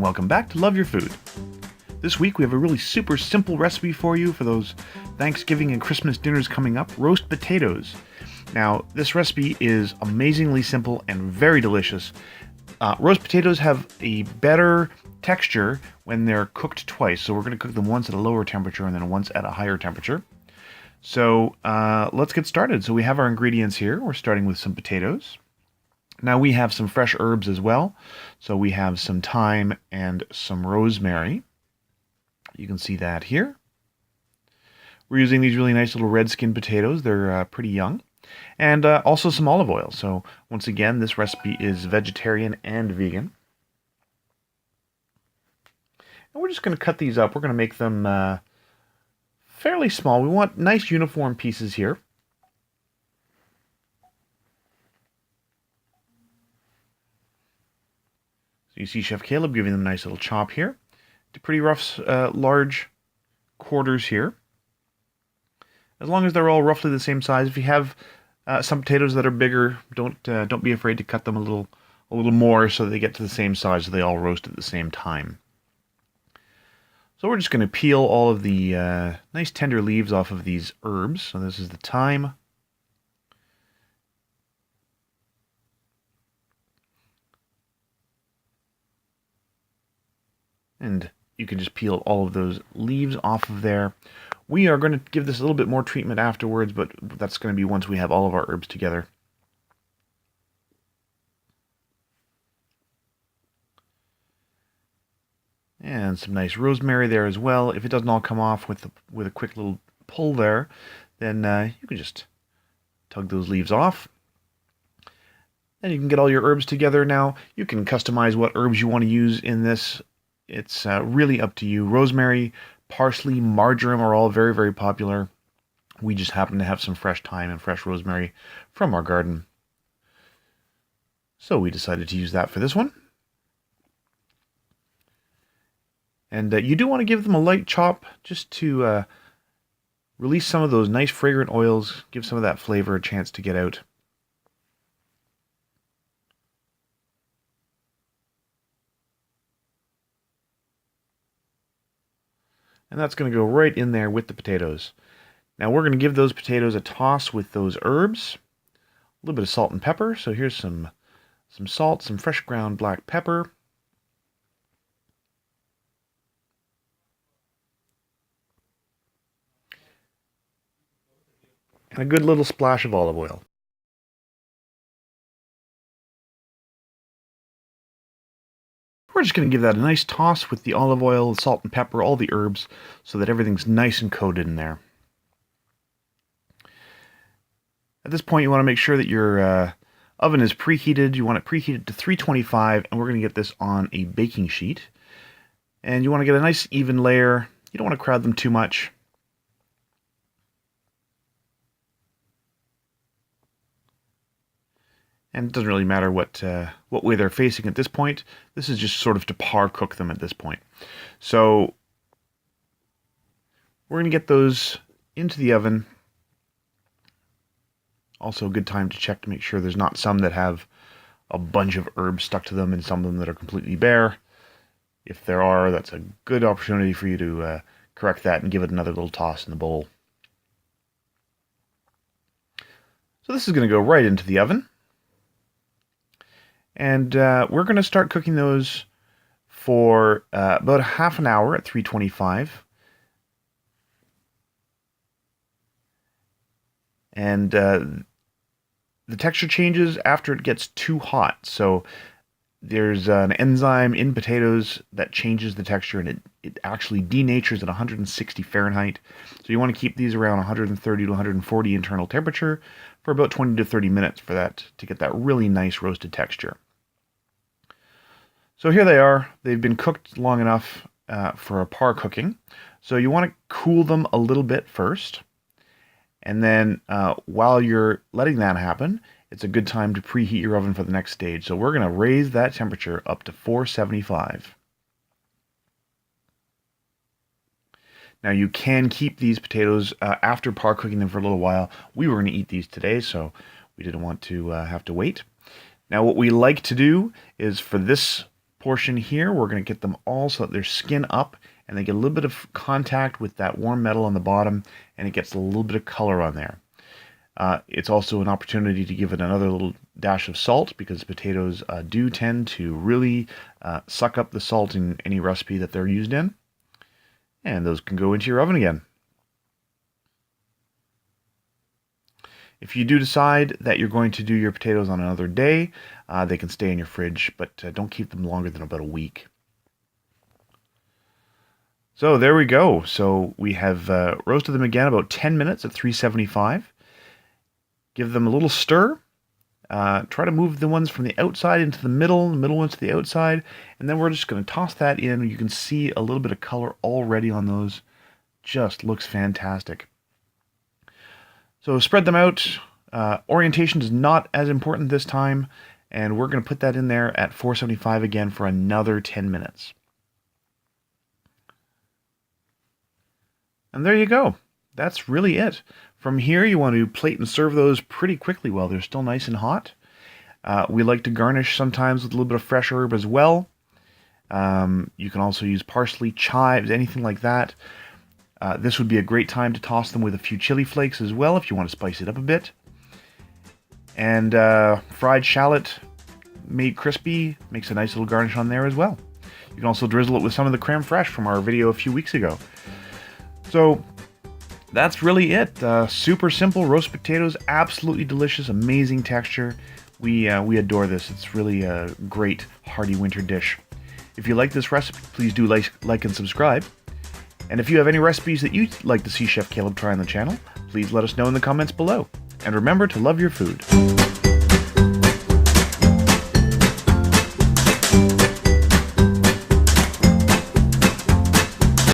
welcome back to Love Your Food. This week we have a really super simple recipe for you for those Thanksgiving and Christmas dinners coming up, roast potatoes. Now, this recipe is amazingly simple and very delicious. Roast potatoes have a better texture when they're cooked twice, so we're going to cook them once at a lower temperature and then once at a higher temperature. So let's get started. So we have our ingredients here. We're starting with some potatoes. Now we have some fresh herbs as well. So we have some thyme and some rosemary. You can see that here. We're using these really nice little red skin potatoes. They're pretty young. And also some olive oil. So once again, this recipe is vegetarian and vegan. And we're just going to cut these up. We're going to make them fairly small. We want nice uniform pieces here. So you see Chef Caleb giving them a nice little chop here. Pretty rough, large quarters here. As long as they're all roughly the same size. If you have some potatoes that are bigger, don't be afraid to cut them a little more so they get to the same size so they all roast at the same time. So we're just going to peel all of the nice tender leaves off of these herbs. So this is the thyme. And you can just peel all of those leaves off of there. We are going to give this a little bit more treatment afterwards, but that's going to be once we have all of our herbs together. And some nice rosemary there as well. If it doesn't all come off with a quick little pull there, then you can just tug those leaves off. And you can get all your herbs together now. You can customize what herbs you want to use in this. It's really up to you. Rosemary, parsley, marjoram are all very, very popular. We just happen to have some fresh thyme and fresh rosemary from our garden. So we decided to use that for this one. And you do want to give them a light chop just to release some of those nice fragrant oils, give some of that flavor a chance to get out. And that's going to go right in there with the potatoes. Now we're going to give those potatoes a toss with those herbs. A little bit of salt and pepper. So here's some salt, some fresh ground black pepper. And a good little splash of olive oil. We're just going to give that a nice toss with the olive oil, the salt and pepper, all the herbs, so that everything's nice and coated in there. At this point, you want to make sure that your oven is preheated. You want it preheated to 325, and we're going to get this on a baking sheet. And you want to get a nice even layer. You don't want to crowd them too much. And it doesn't really matter what way they're facing at this point. This is just sort of to par cook them at this point. So we're going to get those into the oven. Also a good time to check to make sure there's not some that have a bunch of herbs stuck to them and some of them that are completely bare. If there are, that's a good opportunity for you to correct that and give it another little toss in the bowl. So this is going to go right into the oven. And we're going to start cooking those for about a half an hour at 325. And the texture changes after it gets too hot. So there's an enzyme in potatoes that changes the texture, and it actually denatures at 160 Fahrenheit. So you want to keep these around 130 to 140 internal temperature for about 20 to 30 minutes for that to get that really nice roasted texture. So here they are. They've been cooked long enough for a par cooking. So you want to cool them a little bit first. And then while you're letting that happen, it's a good time to preheat your oven for the next stage. So we're going to raise that temperature up to 475. Now you can keep these potatoes after par cooking them for a little while. We were going to eat these today, so we didn't want to have to wait. Now what we like to do is for this portion here, we're going to get them all so that they're skin up and they get a little bit of contact with that warm metal on the bottom, and it gets a little bit of color on there. It's also an opportunity to give it another little dash of salt, because potatoes do tend to really suck up the salt in any recipe that they're used in. And those can go into your oven again. If you do decide that you're going to do your potatoes on another day, they can stay in your fridge, but don't keep them longer than about a week. So there we go. So we have roasted them again about 10 minutes at 375. Give them a little stir. Try to move the ones from the outside into the middle ones to the outside, and then we're just going to toss that in. You can see a little bit of color already on those. Just looks fantastic. So spread them out. Orientation is not as important this time, and we're going to put that in there at 475 again for another 10 minutes. And there you go. That's really it. From here, you want to plate and serve those pretty quickly while they're still nice and hot. We like to garnish sometimes with a little bit of fresh herb as well. You can also use parsley, chives, anything like that. This would be a great time to toss them with a few chili flakes as well if you want to spice it up a bit. And fried shallot made crispy makes a nice little garnish on there as well. You can also drizzle it with some of the creme fraiche from our video a few weeks ago. So that's really it. Super simple roast potatoes, absolutely delicious, amazing texture. We adore this. It's really a great hearty winter dish. If you like this recipe, please do like and subscribe. And if you have any recipes that you'd like to see Chef Caleb try on the channel, please let us know in the comments below. And remember to love your food.